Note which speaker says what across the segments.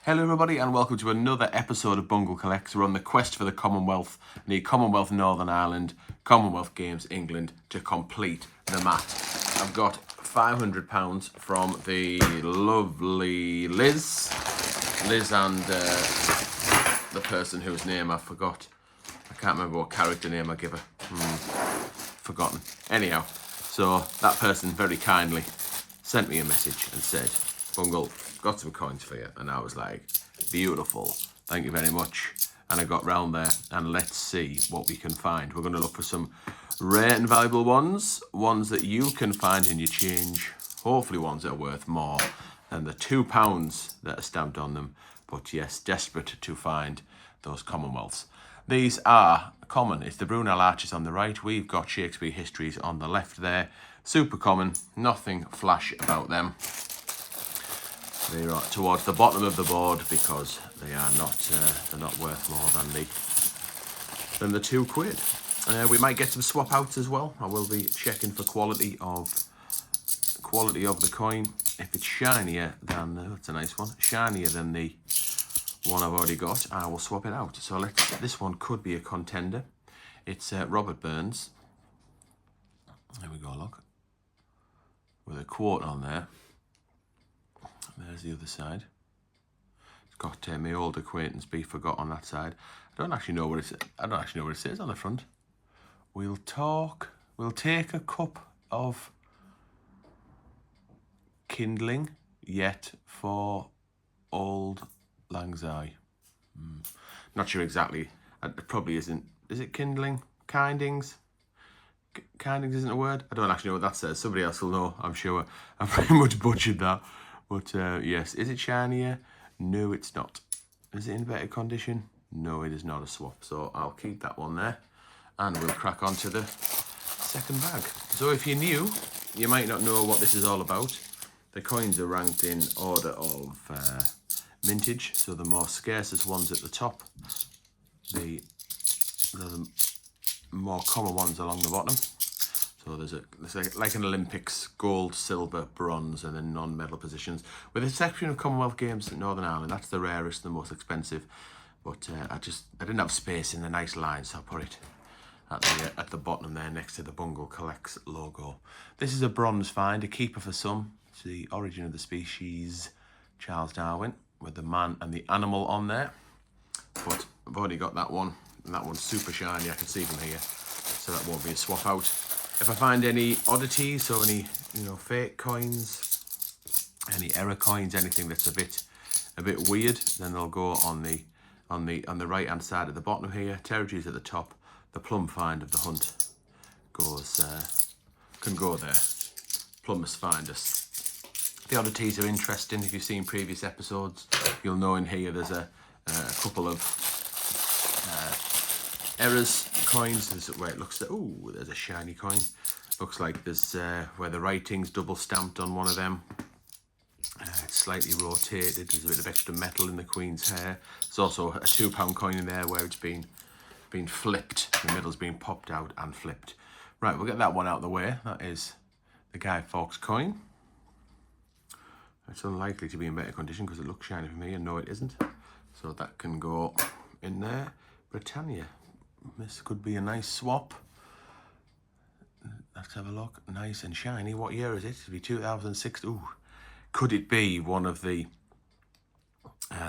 Speaker 1: Hello everybody and welcome to another episode of Bungle Collects. We're on the quest for the Commonwealth, the Commonwealth Northern Ireland, Commonwealth Games England to complete the mat. I've got £500 from the lovely Liz and the person whose name I forgot. I can't remember what character name I give her. Forgotten. Anyhow, so that person very kindly sent me a message and said, Bungle, got some coins for you. And I was like, beautiful, thank you very much. And I got round there and let's see what we can find. We're going to look for some rare and valuable ones that you can find in your change. Hopefully ones that are worth more than the £2 that are stamped on them. But yes, desperate to find those Commonwealths. These are common. It's the Brunel Arches on the right. We've got Shakespeare Histories on the left there. Super common, nothing flash about them. They're towards the bottom of the board because they are not they're not worth more than the £2. We might get some swap outs as well. I will be checking for quality of the coin. If it's shinier than that's a nice one, shinier than the one I've already got, I will swap it out. So this one could be a contender. It's Robert Burns. There we go, look, with a quote on there. There's the other side. It's got my old acquaintance Be Forgot on that side. I don't actually know what it says on the front. We'll take a cup of kindling yet for old lang syne. Not sure exactly. It probably isn't. Is it kindling? Kindings? Kindings isn't a word. I don't actually know what that says. Somebody else will know, I'm sure. I've pretty much butchered that. But yes, is it shinier? No, it's not. Is it in better condition? No, it is not a swap. So I'll keep that one there. And we'll crack on to the second bag. So if you're new, you might not know what this is all about. The coins are ranked in order of mintage. So the more scarcest ones at the top. The more common ones along the bottom. So there's like an Olympics, gold, silver, bronze, and then non-medal positions. With the exception of Commonwealth Games in Northern Ireland, that's the rarest and the most expensive. But I didn't have space in the nice line, so I put it at the bottom there next to the Bungle Collects logo. This is a bronze find, a keeper for some. It's the origin of the species, Charles Darwin, with the man and the animal on there. But I've already got that one, and that one's super shiny. I can see from here, so that won't be a swap out. If I find any oddities, so any fake coins, any error coins, anything that's a bit weird, then they'll go on the right hand side at the bottom here. Territories at the top. The plum find of the hunt can go there. Plum must find us. The oddities are interesting. If you've seen previous episodes, you'll know in here there's a couple of errors coins. There's where it looks there's a shiny coin. Looks like there's where the writing's double stamped on one of them. It's slightly rotated. There's a bit of extra metal in the Queen's hair. There's also a £2 coin in there where it's been flipped. The middle's been popped out and flipped. Right, we'll get that one out of the way. That is the Guy Fawkes coin. It's unlikely to be in better condition because it looks shiny for me, and no, it isn't. So that can go in there. Britannia. This could be a nice swap. Let's have a look. Nice and shiny. What year is it? It'll be 2006. Ooh. Could it be one of the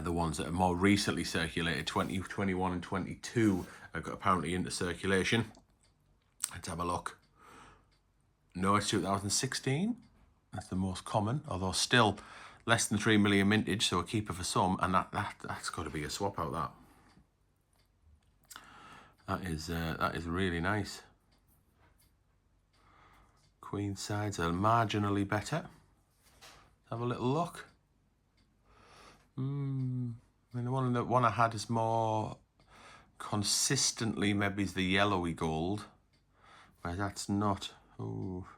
Speaker 1: ones that are more recently circulated? 2021 and 22 are apparently into circulation. Let's have a look. No, it's 2016. That's the most common, although still less than 3 million mintage, so a keeper for some, and that's got to be a swap out, that. That is really nice. Queen sides are marginally better. Have a little look. I mean, the one I had is more consistently maybe is the yellowy gold, whereas that's not. Oh,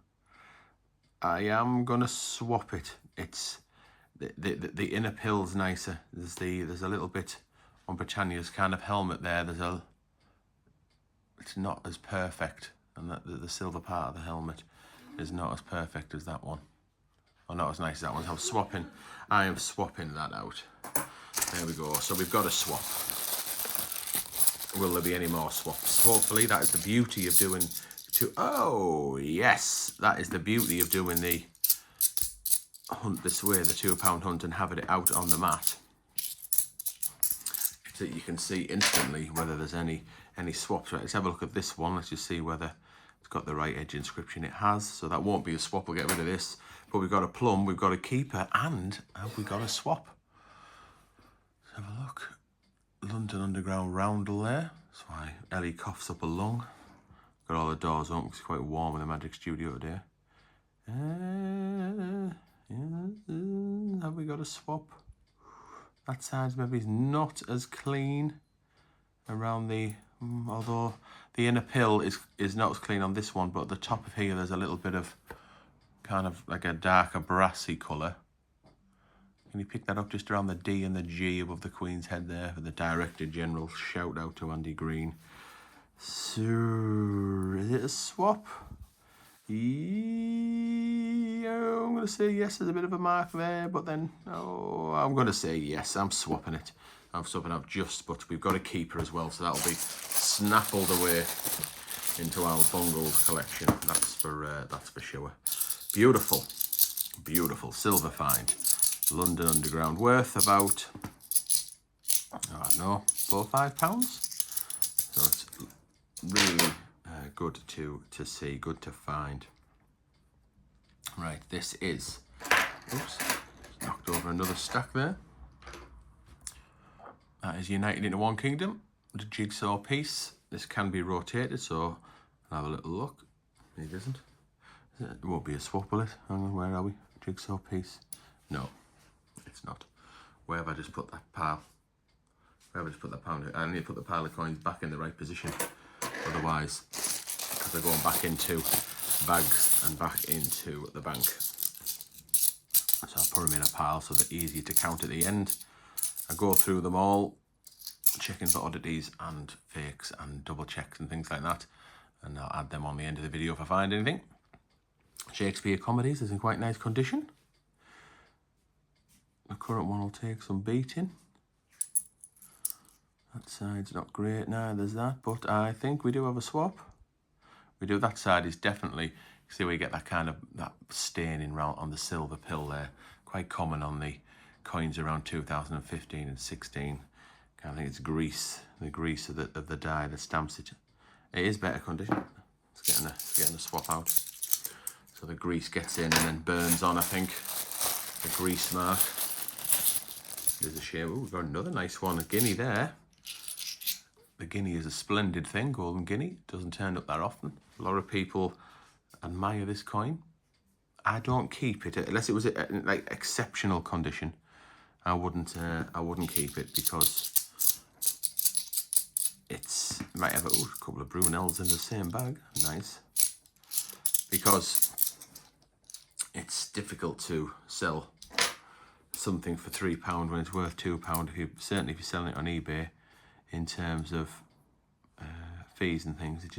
Speaker 1: I am gonna swap it. It's the inner pill's nicer. There's a little bit on Britannia's kind of helmet there. It's not as perfect, and the silver part of the helmet is not as perfect as that one. Or not as nice as that one. I am swapping that out. There we go. So we've got a swap. Will there be any more swaps? Hopefully. That is the beauty of doing oh yes, that is the beauty of doing the hunt this way, the £2 hunt, and having it out on the mat, so that you can see instantly whether there's any swaps. Right, let's have a look at this one. Let's just see whether it's got the right edge inscription. It has, so that won't be a swap. We'll get rid of this. But we've got a plum, we've got a keeper, and have we got a swap? Let's have a look. London Underground roundel there. That's why Ellie coughs up a lung. Got all the doors open because it's quite warm in the Magic Studio today. Have we got a swap? That side's maybe not as clean around the, although the inner pill is not as clean on this one, but at the top of here there's a little bit of kind of like a darker brassy colour. Can you pick that up just around the D and the G above the Queen's head there for the Director General? Shout out to Andy Green. So, is it a swap? Yeah, I'm going to say yes, there's a bit of a mark there, but then, I'm going to say yes, I'm swapping it. I'm swapping out just, but we've got a keeper as well, so that'll be snaffled away into our bungled collection. That's for sure. Beautiful, beautiful silver find. London Underground, worth about, I don't know, £4 or £5. So it's really good to see, good to find. Right, this is, oops, knocked over another stack there. That is United into One Kingdom, the jigsaw piece. This can be rotated, so I'll have a little look. It isn't. It won't be a swap, will it? Hang on, where are we? Jigsaw piece. No, it's not. Where have I just put that pile? Where have I just put that pile? I need to put the pile of coins back in the right position. Otherwise, because they're going back into bags and back into the bank. So I'll put them in a pile so they're easy to count at the end. I go through them all, checking for oddities and fakes and double checks and things like that. And I'll add them on the end of the video if I find anything. Shakespeare Comedies is in quite nice condition. The current one will take some beating. That side's not great, neither's that, but I think we do have a swap. We do. That side is definitely, see where you get that kind of, that staining round on the silver pill there. Quite common on the coins around 2015 and 16. I think it's grease, the grease of the dye that stamps it. It is better condition. It's getting a swap out. So the grease gets in and then burns on, I think, the grease mark. There's a shame. Ooh, we've got another nice one, a guinea there. The guinea is a splendid thing, golden guinea. Doesn't turn up that often. A lot of people admire this coin. I don't keep it unless it was in like exceptional condition. I wouldn't keep it because it might have a couple of Brunels in the same bag. Nice. Because it's difficult to sell something for £3 when it's worth £2. Certainly if you're selling it on eBay, in terms of fees and things, it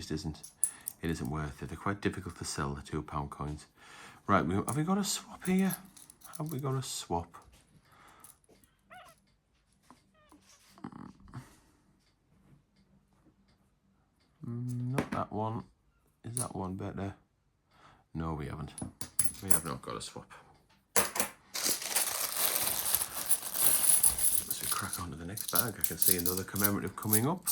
Speaker 1: isn't worth it. They're quite difficult to sell, the £2 coins. Right, have we got a swap here? Have we got a swap? Not that one. Is that one better? No, we haven't. We have not got a swap. Let's crack on to the next bag. I can see another commemorative coming up.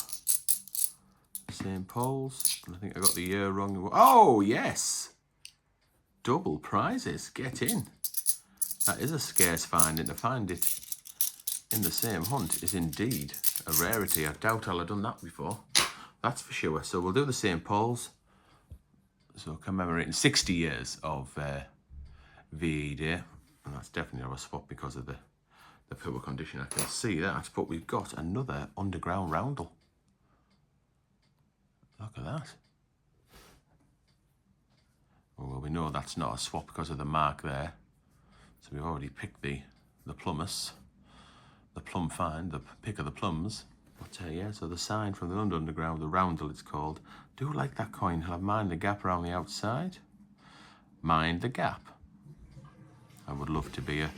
Speaker 1: St. Paul's. And I think I got the year wrong. Oh, yes! Double prizes. Get in. That is a scarce find, and to find it in the same hunt is indeed a rarity. I doubt I'll have done that before. That's for sure. So we'll do the St. Paul's. So commemorating 60 years of VE Day. And that's definitely not a swap because of the poor condition. I can see that. But we've got another underground roundel. Look at that. Well, we know that's not a swap because of the mark there. So we've already picked the plummus, the plum find, the pick of the plums. But yeah, so the sign from the London Underground, the roundel it's called. Do like that coin. I'll have mind the gap around the outside. Mind the gap. I would love to be a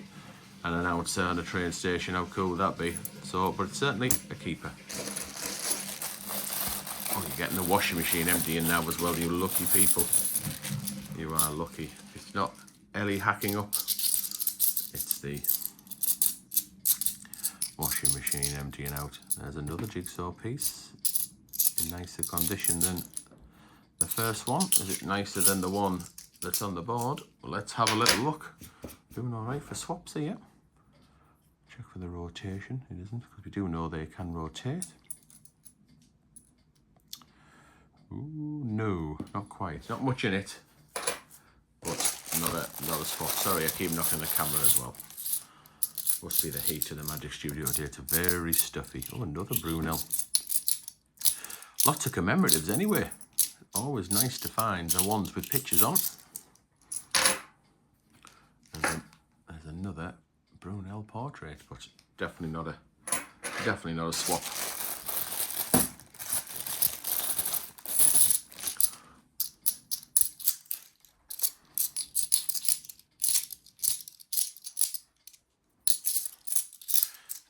Speaker 1: an announcer on a train station. How cool would that be? So, but it's certainly a keeper. Oh, you're getting the washing machine emptying now as well, you lucky people. You are lucky. It's not Ellie hacking up. It's the washing machine emptying out. There's another jigsaw piece in nicer condition than the first one. Is it nicer than the one that's on the board? Well, let's have a little look. Doing all right for swaps here. Check for the rotation. It isn't, because we do know they can rotate. Ooh, no, not quite. Not much in it, but another swap. Sorry, I keep knocking the camera as well. Must be the heat of the Magic Studio today. It's very stuffy. Oh, another Brunel. Lots of commemoratives anyway. Always nice to find the ones with pictures on. There's another Brunel portrait, but definitely not a swap.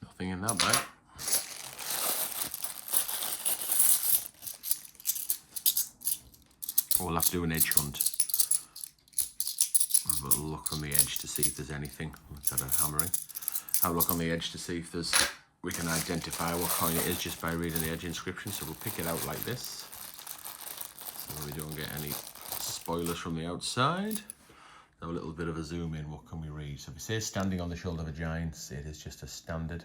Speaker 1: Nothing in that bag. Oh, we'll have to do an edge hunt. Have a little look on the edge to see if there's anything. Let's have a hammering. Have a look on the edge to see if we can identify what coin it is just by reading the edge inscription. So we'll pick it out like this, so we don't get any spoilers from the outside. Have a little bit of a zoom in. What can we read? So if it says standing on the shoulder of a giant, it is just a standard.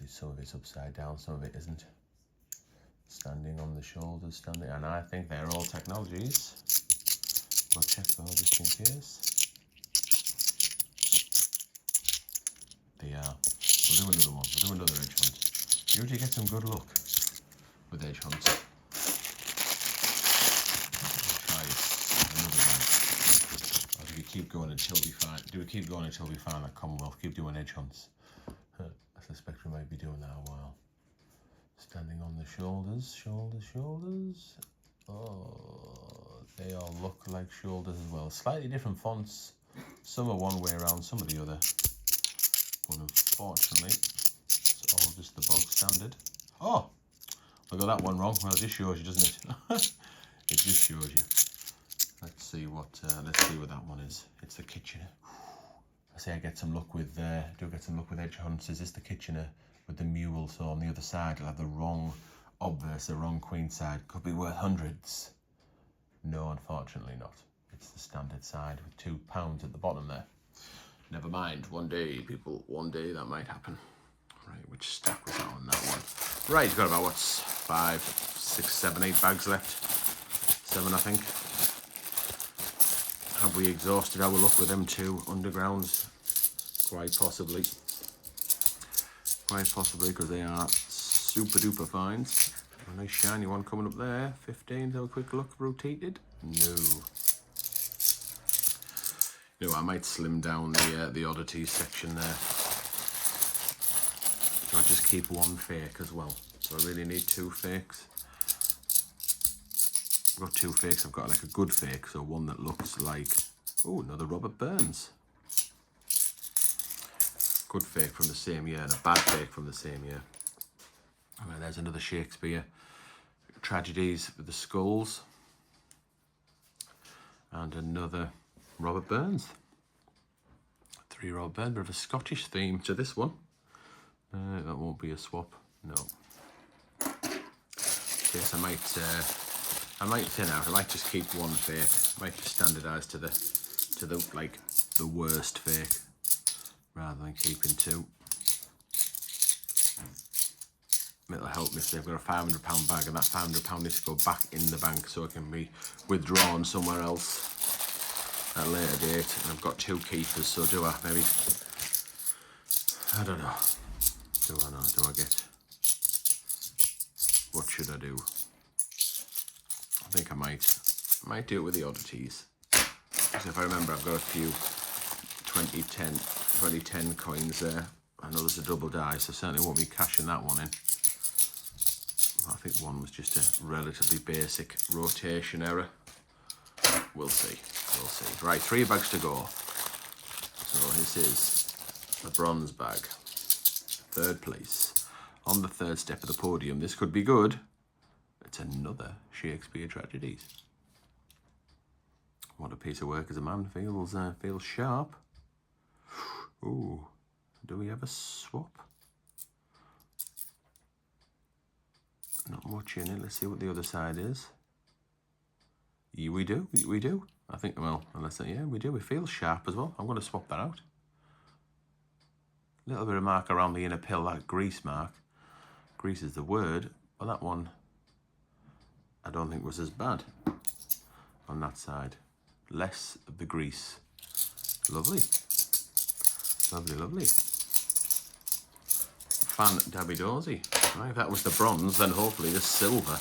Speaker 1: Some of it's upside down, some of it isn't. Standing on the shoulders, standing, and I think they're all technologies. We'll check though, just in case. They are. We'll do another one. We'll do another edge hunt. Usually get some good luck with edge hunts. Try another one. Or do we keep going until we find? Do we keep going until we find that Commonwealth? Keep doing edge hunts. I suspect we might be doing that a while. Standing on the shoulders, shoulders. Oh, they all look like shoulders as well. Slightly different fonts. Some are one way around, some are the other. But unfortunately, it's all just the bog standard. Oh, I got that one wrong. Well, it just shows you, doesn't it? It just shows you. Let's see what that one is. It's the Kitchener. I say I get some luck with edge hunts. Is this the Kitchener with the mule? So on the other side, you'll have the wrong obverse, the wrong queen side. Could be worth hundreds. No, unfortunately not. It's the standard side with £2 at the bottom there. Never mind. One day, people. One day that might happen. Right, which stack was that on that one? Right, you've got about 5, 6, 7, 8 bags left. 7, I think. Have we exhausted our luck with them two undergrounds? Quite possibly. Quite possibly, because they are super duper finds. A nice shiny one coming up there. 15. Have a quick look. Rotated? No. No, I might slim down the oddities section there. I'll just keep one fake as well. So I really need 2 fakes. I've got 2 fakes. I've got like a good fake, so one that looks like, oh, another Robert Burns. Good fake from the same year and a bad fake from the same year. And then there's another Shakespeare. Tragedies with the Skulls. And another Robert Burns. 3 Robert Burns, bit of a Scottish theme to this one. That won't be a swap, no. Yes, I might thin out. I might just keep one fake. I might just standardise to the like the worst fake rather than keeping 2. It'll help me if they've got a £500 bag and that £500 needs to go back in the bank so it can be withdrawn somewhere else at a later date. And I've got 2 keepers, so do I maybe? I don't know. Do I know? Do I get? What should I do? I think I might do it with the oddities. Because if I remember, I've got a few 2010 coins there. I know there's a double die, so certainly won't be cashing that one in. I think one was just a relatively basic rotation error. We'll see. We'll see. Right, 3 bags to go. So this is the bronze bag. Third place. On the third step of the podium. This could be good. It's another Shakespeare Tragedies. What a piece of work as a man. Feels sharp. Ooh. Do we have a swap? Not much in it. Let's see what the other side is. Yeah, we do. We do. I think, well, unless, yeah, we do. It feels sharp as well. I'm going to swap that out. A little bit of mark around the inner pill, that grease mark. Grease is the word, but that one I don't think was as bad on that side. Less of the grease. Lovely. Lovely, lovely. Fan Dabby Dorsey. Right, if that was the bronze, then hopefully the silver,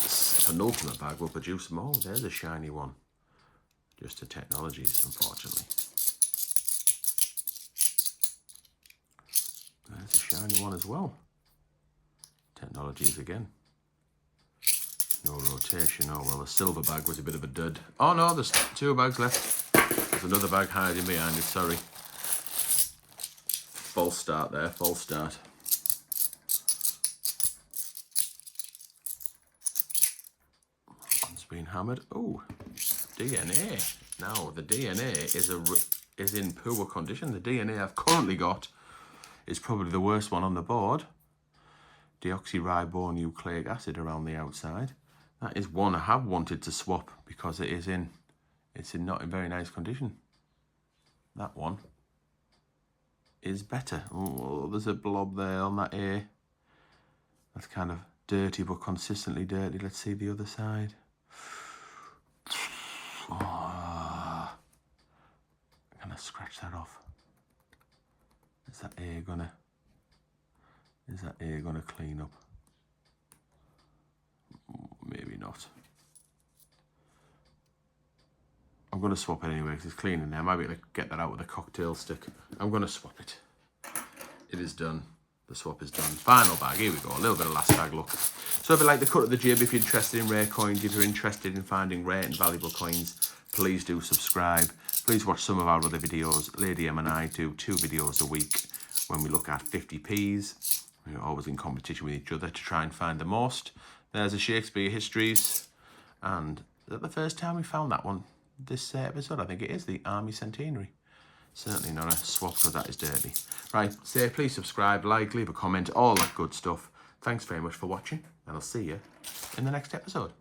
Speaker 1: this penultimate bag, will produce more. There's a shiny one. Just to Technologies, unfortunately. There's a shiny one as well. Technologies again. No rotation. Oh, well, the silver bag was a bit of a dud. Oh, no, there's 2 bags left. There's another bag hiding behind it, sorry. False start there, false start. One's been hammered. Oh, DNA. Now, the DNA is in poor condition. The DNA I've currently got is probably the worst one on the board. Deoxyribonucleic acid around the outside. That is one I have wanted to swap because it's not in very nice condition. That one is better. Oh, there's a blob there on that A. That's kind of dirty, but consistently dirty. Let's see the other side. Oh, I'm gonna scratch that off. Is that A gonna clean up? Maybe not. I'm going to swap it anyway because it's clean in there. I might be able to get that out with a cocktail stick. I'm going to swap it. It is done. The swap is done. Final bag. Here we go. A little bit of last bag luck. So if you like the cut of the jib, if you're interested in rare coins, if you're interested in finding rare and valuable coins, please do subscribe. Please watch some of our other videos. Lady M and I do 2 videos a week when we look at 50p's. We're always in competition with each other to try and find the most. There's a Shakespeare Histories. And is that the first time we found that one? This episode, I think it is, the Army Centenary. Certainly not a swap because that is dirty. Right, so please subscribe, like, leave a comment, all that good stuff. Thanks very much for watching, and I'll see you in the next episode.